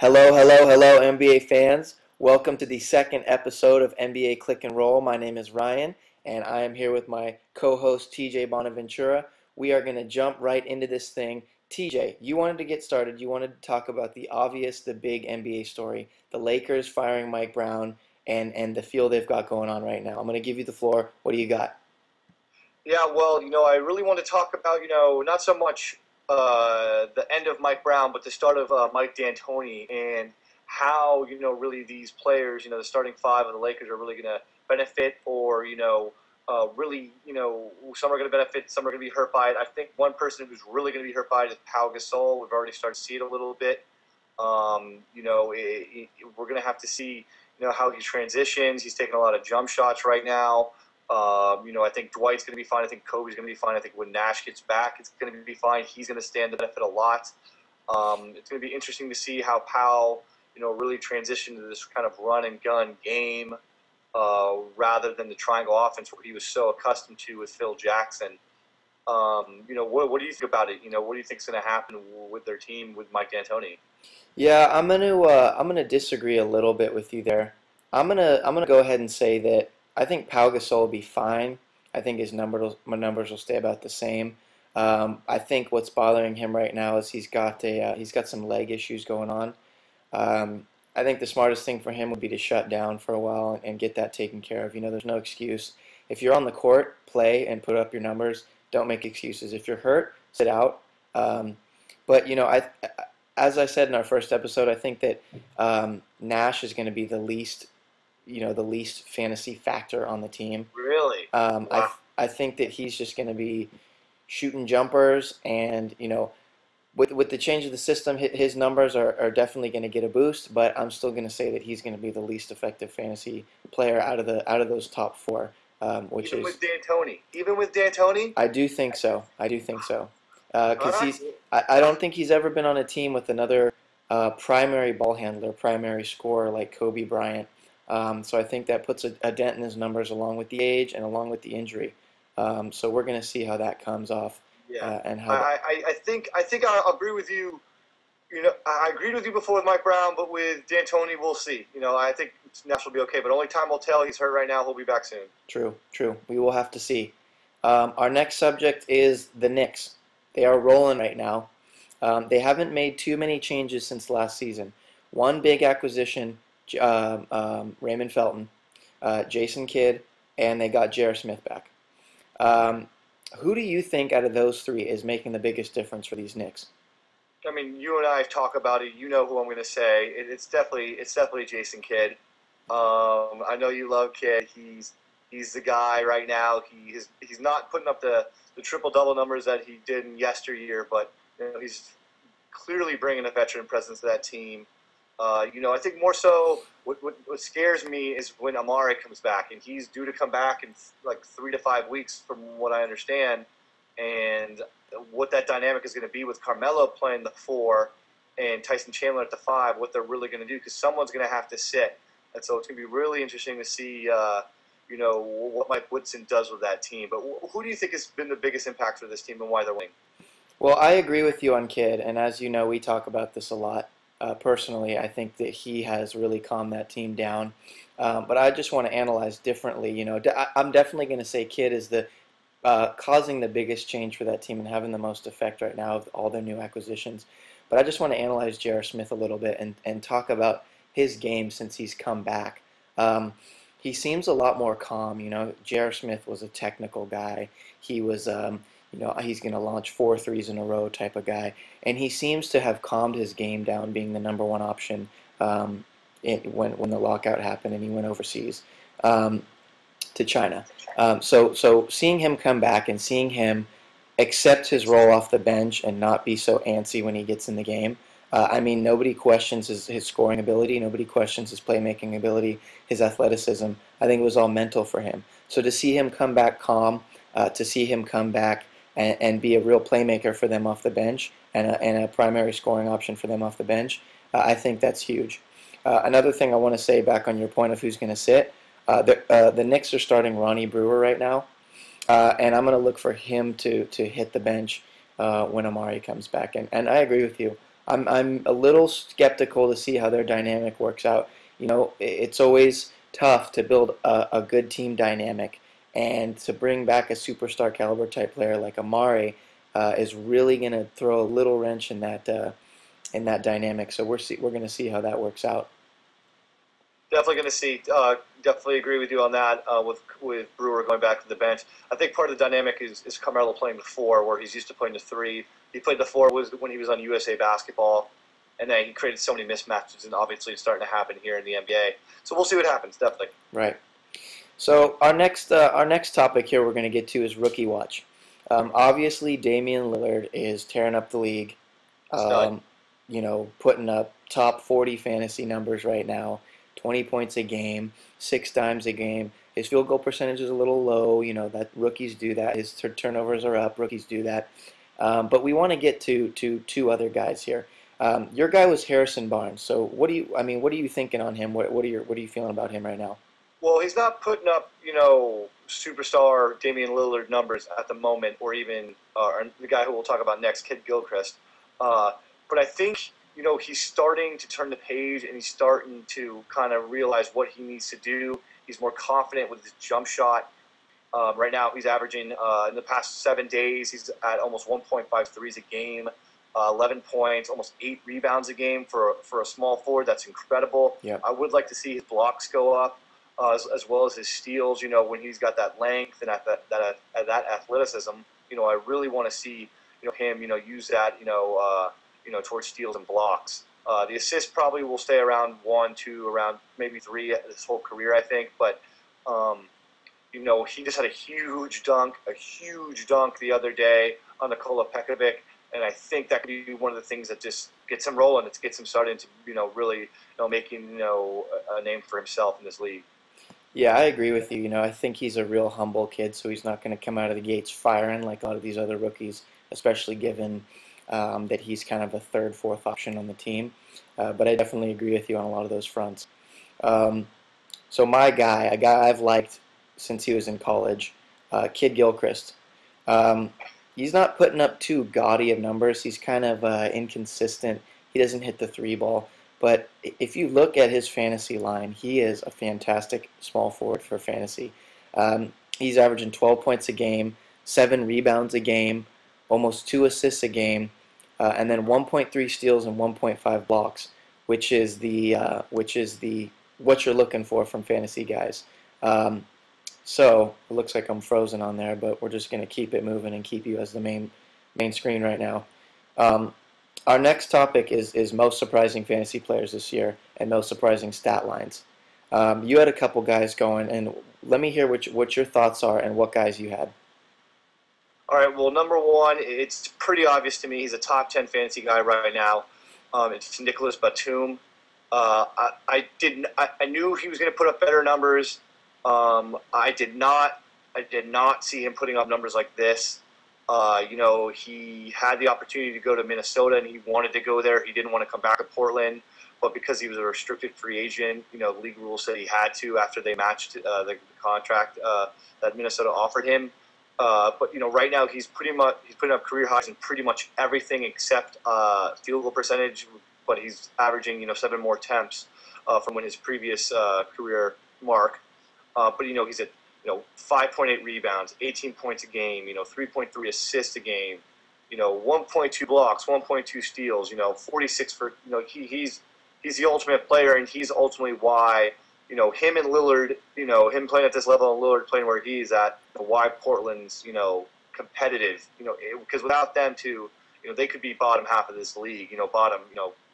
Hello, hello, hello, NBA fans. Welcome to the second episode of NBA Click and Roll. My name is Ryan, and I am here with my co-host TJ Bonaventura. We are going to jump right into this thing. TJ, you wanted to get started. You wanted to talk about the obvious, the big NBA story, the Lakers firing Mike Brown, and the feel they've got going on right now. I'm going to give you the floor. What do you got? Yeah, well, I really want to talk about, not so much the end of Mike Brown, but the start of Mike D'Antoni and how, really these players, the starting five of the Lakers are really going to benefit or, really, some are going to benefit, some are going to be hurt by it. I think one person who's really going to be hurt by it is Pau Gasol. We've already started to see it a little bit. We're going to have to see, how he transitions. He's taking a lot of jump shots right now. I think Dwight's going to be fine. I think Kobe's going to be fine. I think when Nash gets back, it's going to be fine. He's going to stand to benefit a lot. It's going to be interesting to see how Powell, really transitioned to this kind of run and gun game rather than the triangle offense where he was so accustomed to with Phil Jackson. What do you think about it? What do you think is going to happen with their team with Mike D'Antoni? Yeah, I'm gonna disagree a little bit with you there. I'm gonna go ahead and say that I think Pau Gasol will be fine. I think my numbers will stay about the same. I think what's bothering him right now is he's got some leg issues going on. I think the smartest thing for him would be to shut down for a while and get that taken care of. There's no excuse. If you're on the court, play and put up your numbers. Don't make excuses. If you're hurt, sit out. But as I said in our first episode, I think that Nash is going to be the least fantasy factor on the team. Really? Wow. I think that he's just going to be shooting jumpers, and with the change of the system, his numbers are definitely going to get a boost. But I'm still going to say that he's going to be the least effective fantasy player out of those top four. Even with D'Antoni? I do think so. Because I don't think he's ever been on a team with another primary ball handler, primary scorer like Kobe Bryant. So I think that puts a dent in his numbers along with the age and along with the injury. So we're going to see how that comes off. Yeah. And how I think I agree with you. I agreed with you before with Mike Brown, but with D'Antoni, we'll see. I think Nash will be okay, but only time will tell. He's hurt right now. He'll be back soon. True. We will have to see. Our next subject is the Knicks. They are rolling right now. They haven't made too many changes since last season. One big acquisition, Raymond Felton, Jason Kidd, and they got J.R. Smith back. Who do you think out of those three is making the biggest difference for these Knicks? I mean, you and I have talked about it. You know who I'm going to say. It's definitely Jason Kidd. I know you love Kidd. He's the guy right now. He's not putting up the triple-double numbers that he did in yesteryear, but he's clearly bringing a veteran presence to that team. I think more so what scares me is when Amar'e comes back, and he's due to come back in like 3 to 5 weeks from what I understand, and what that dynamic is going to be with Carmelo playing the 4 and Tyson Chandler at the 5, what they're really going to do, because someone's going to have to sit. And so it's going to be really interesting to see what Mike Woodson does with that team. But who do you think has been the biggest impact for this team and why they're winning? Well, I agree with you on Kidd, and as you know, we talk about this a lot. Personally, I think that he has really calmed that team down. But I just want to analyze differently. I'm definitely going to say Kidd is the causing the biggest change for that team and having the most effect right now of all their new acquisitions. But I just want to analyze J.R. Smith a little bit and talk about his game since he's come back. He seems a lot more calm. J.R. Smith was a technical guy. He was, he's going to launch 4 threes in a row type of guy. And he seems to have calmed his game down, being the number one option when the lockout happened and he went overseas to China. So seeing him come back and seeing him accept his role off the bench and not be so antsy when he gets in the game. Nobody questions his scoring ability. Nobody questions his playmaking ability, his athleticism. I think it was all mental for him. So to see him come back calm, to see him come back and be a real playmaker for them off the bench and a primary scoring option for them off the bench, I think that's huge. Another thing I want to say back on your point of who's going to sit, the Knicks are starting Ronnie Brewer right now, and I'm going to look for him to hit the bench when Amar'e comes back. And I agree with you. I'm a little skeptical to see how their dynamic works out. It's always tough to build a good team dynamic, and to bring back a superstar caliber type player like Amar'e is really going to throw a little wrench in that dynamic. So we're going to see how that works out. Definitely going to see. Definitely agree with you on that. With Brewer going back to the bench, I think part of the dynamic is Carmelo playing the four, where he's used to playing the three. He played the four was when he was on USA Basketball, and then he created so many mismatches, and obviously it's starting to happen here in the NBA. So we'll see what happens. Definitely. Right. So our next topic here we're going to get to is rookie watch. Obviously, Damian Lillard is tearing up the league. Stud. Putting up top 40 fantasy numbers right now. 20 points a game, 6 times a game. His field goal percentage is a little low. That rookies do that. His turnovers are up. Rookies do that. But we want to get to two other guys here. Your guy was Harrison Barnes. So what are you thinking on him? What are you feeling about him right now? Well, he's not putting up, superstar Damian Lillard numbers at the moment, or even the guy who we'll talk about next, Kidd-Gilchrist. But I think, he's starting to turn the page, and he's starting to kind of realize what he needs to do. He's more confident with his jump shot. Right now, he's averaging, in the past 7 days, he's at almost 1.5 threes a game, 11 points, almost 8 rebounds a game for a small forward. That's incredible. Yeah. I would like to see his blocks go up. As well as his steals, when he's got that length and at that athleticism, I really want to see, him, use that, towards steals and blocks. The assists probably will stay around 1, 2, around maybe 3 his whole career, I think. But, he just had a huge dunk the other day on Nikola Pekovic, and I think that could be one of the things that just gets him rolling. It gets him starting to, really, making, a name for himself in this league. Yeah, I agree with you. I think he's a real humble kid, so he's not going to come out of the gates firing like a lot of these other rookies, especially given that he's kind of a third, fourth option on the team. But I definitely agree with you on a lot of those fronts. So my guy, a guy I've liked since he was in college, Kidd-Gilchrist. He's not putting up too gaudy of numbers. He's kind of inconsistent. He doesn't hit the three ball. But if you look at his fantasy line, he is a fantastic small forward for fantasy. He's averaging 12 points a game, 7 rebounds a game, almost 2 assists a game, and then 1.3 steals and 1.5 blocks, which is what you're looking for from fantasy guys. So it looks like I'm frozen on there, but we're just going to keep it moving and keep you as the main screen right now. Our next topic is most surprising fantasy players this year and most surprising stat lines. You had a couple guys going, and let me hear what your thoughts are and what guys you had. All right, well, number one, it's pretty obvious to me he's a top 10 fantasy guy right now. It's Nicholas Batum. I knew he was going to put up better numbers. I did not see him putting up numbers like this. He had the opportunity to go to Minnesota, and he wanted to go there. He didn't want to come back to Portland, but because he was a restricted free agent, the league rules said he had to after they matched the contract that Minnesota offered him. But right now he's putting up career highs in pretty much everything except field goal percentage. But he's averaging 7 more attempts from when his previous career mark. But he's at 5.8 rebounds, 18 points a game, 3.3 assists a game, 1.2 blocks, 1.2 steals, 46 for, he's the ultimate player, and he's ultimately why, him and Lillard, him playing at this level and Lillard playing where he's at, why Portland's, competitive, because without them too, they could be bottom half of this league, bottom,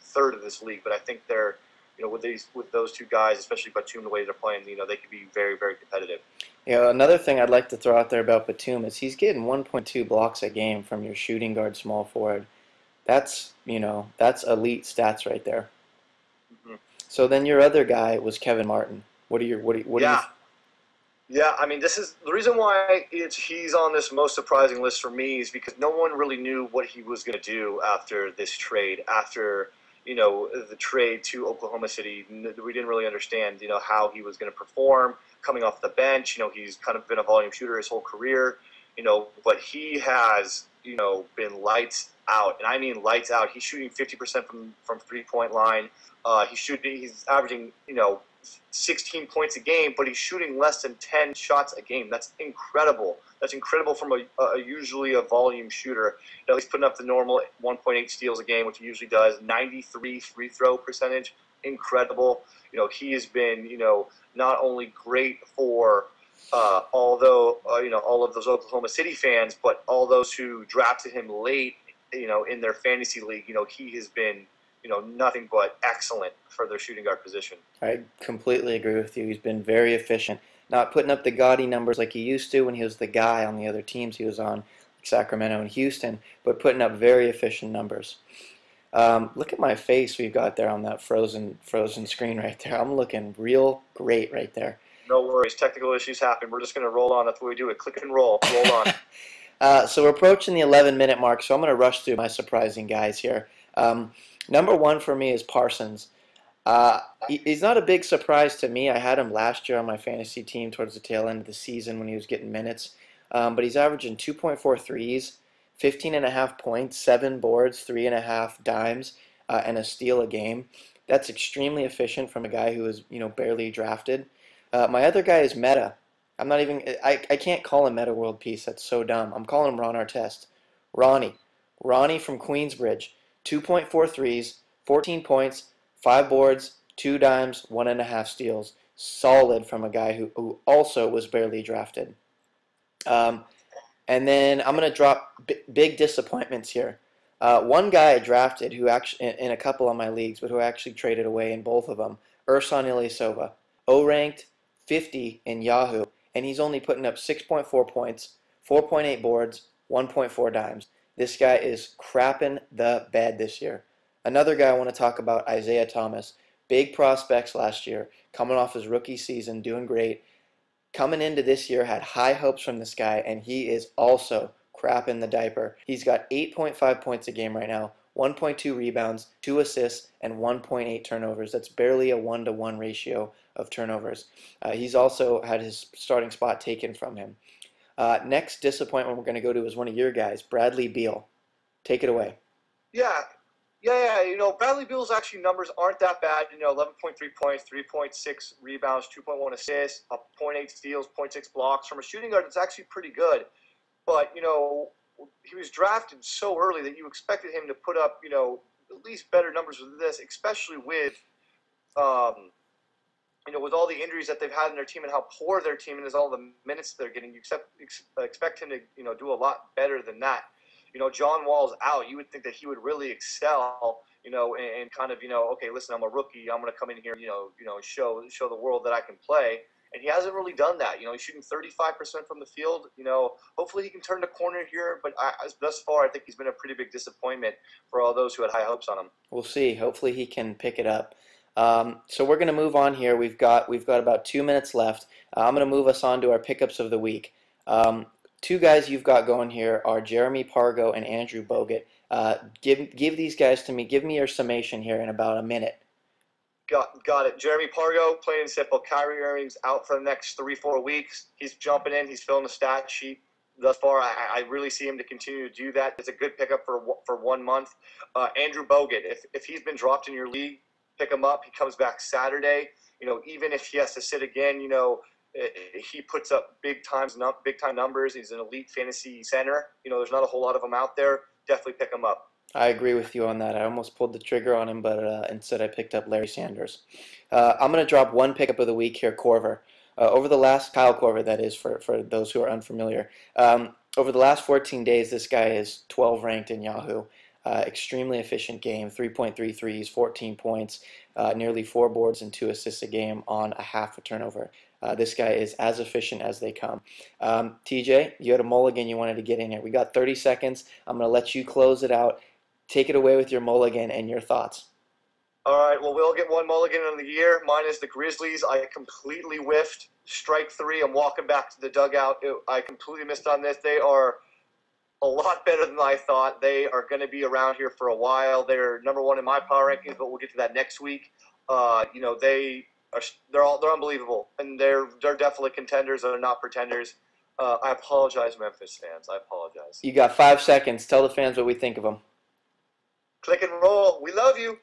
third of this league, but I think they're, with those two guys, especially Batum, the way they're playing, they could be very, very competitive. Another thing I'd like to throw out there about Batum is he's getting 1.2 blocks a game from your shooting guard small forward. That's elite stats right there. Mm-hmm. So then your other guy was Kevin Martin. Yeah, I mean, this is the reason why he's on this most surprising list for me is because no one really knew what he was going to do after this trade, after the trade to Oklahoma City. We didn't really understand, how he was going to perform coming off the bench. He's kind of been a volume shooter his whole career, but he has, been lights out, and I mean lights out. He's shooting 50% from 3-point line. He's averaging 16 points a game, but he's shooting less than 10 shots a game. That's incredible. That's incredible from a usually a volume shooter. He's putting up the normal 1.8 steals a game, which he usually does. 93 free throw percentage, incredible. He has been not only great for all of those Oklahoma City fans, but all those who drafted him late, in their fantasy league. He has been nothing but excellent for their shooting guard position. I completely agree with you. He's been very efficient, not putting up the gaudy numbers like he used to when he was the guy on the other teams he was on, like Sacramento and Houston, but putting up very efficient numbers. Look at my face we've got there on that frozen screen right there. I'm looking real great right there. No worries. Technical issues happen. We're just going to roll on. That's what we do. Click and roll. Roll on. So we're approaching the 11-minute mark, so I'm going to rush through my surprising guys here. Number one for me is Parsons. He's not a big surprise to me. I had him last year on my fantasy team towards the tail end of the season when he was getting minutes. But he's averaging 2.4 threes, 15.5 points, 7 boards, 3.5 dimes, and a steal a game. That's extremely efficient from a guy who was barely drafted. My other guy is Meta. I can't call him Meta World Peace. That's so dumb. I'm calling him Ron Artest. Ronnie from Queensbridge. 2.4 threes, 14 points, 5 boards, 2 dimes, 1.5 steals. Solid from a guy who also was barely drafted. And then I'm going to drop big disappointments here. One guy I drafted who actually in a couple of my leagues, but who I actually traded away in both of them, Ersan Ilyasova. O-ranked, 50 in Yahoo, and he's only putting up 6.4 points, 4.8 boards, 1.4 dimes. This guy is crapping the bed this year. Another guy I want to talk about, Isaiah Thomas. Big prospects last year, coming off his rookie season, doing great. Coming into this year, had high hopes from this guy, and he is also crapping the diaper. He's got 8.5 points a game right now, 1.2 rebounds, 2 assists, and 1.8 turnovers. That's barely a 1-to-1 ratio of turnovers. He's also had his starting spot taken from him. Next disappointment we're going to go to is one of your guys, Bradley Beal. Take it away. Yeah. Bradley Beal's actually numbers aren't that bad. 11.3 points, 3.6 rebounds, 2.1 assists, 0.8 steals, 0.6 blocks. From a shooting guard, it's actually pretty good. But, he was drafted so early that you expected him to put up, at least better numbers with this, especially with, with all the injuries that they've had in their team and how poor their team is, all the minutes they're getting. You expect him to, do a lot better than that. John Wall's out. You would think that he would really excel, and kind of, okay, listen, I'm a rookie. I'm going to come in here, show the world that I can play. And he hasn't really done that. He's shooting 35% from the field. Hopefully he can turn the corner here. But thus far, I think he's been a pretty big disappointment for all those who had high hopes on him. We'll see. Hopefully he can pick it up. So we're going to move on here. We've got about 2 minutes left. I'm going to move us on to our pickups of the week. Two guys you've got going here are Jeremy Pargo and Andrew Bogut. Give these guys to me. Give me your summation here in about a minute. Got it. Jeremy Pargo, plain and simple. Kyrie Irving's out for the next 3-4 weeks. He's jumping in. He's filling the stat sheet. Thus far, I really see him to continue to do that. It's a good pickup for 1 month. Andrew Bogut, if he's been dropped in your league, pick him up. He comes back Saturday. Even if he has to sit again, he puts up big time numbers. He's an elite fantasy center. There's not a whole lot of them out there. Definitely pick him up. I agree with you on that. I almost pulled the trigger on him, but instead I picked up Larry Sanders. I'm going to drop one pickup of the week here, Korver. Over the last, Kyle Korver, that is, for those who are unfamiliar. Over the last 14 days, this guy is 12 ranked in Yahoo. Extremely efficient game, 3.3 threes, 14 points, nearly 4 boards and 2 assists a game on a half a turnover. This guy is as efficient as they come. TJ, you had a mulligan you wanted to get in here. We got 30 seconds. I'm going to let you close it out. Take it away with your mulligan and your thoughts. All right, well, we'll get one mulligan of the year. Mine is the Grizzlies. I completely whiffed. Strike 3. I'm walking back to the dugout. I completely missed on this. They are a lot better than I thought. They are going to be around here for a while. They're number 1 in my power rankings, but we'll get to that next week. They're unbelievable, and they're definitely contenders. They're not pretenders. I apologize, Memphis fans. I apologize. You got 5 seconds. Tell the fans what we think of them. Click and roll. We love you.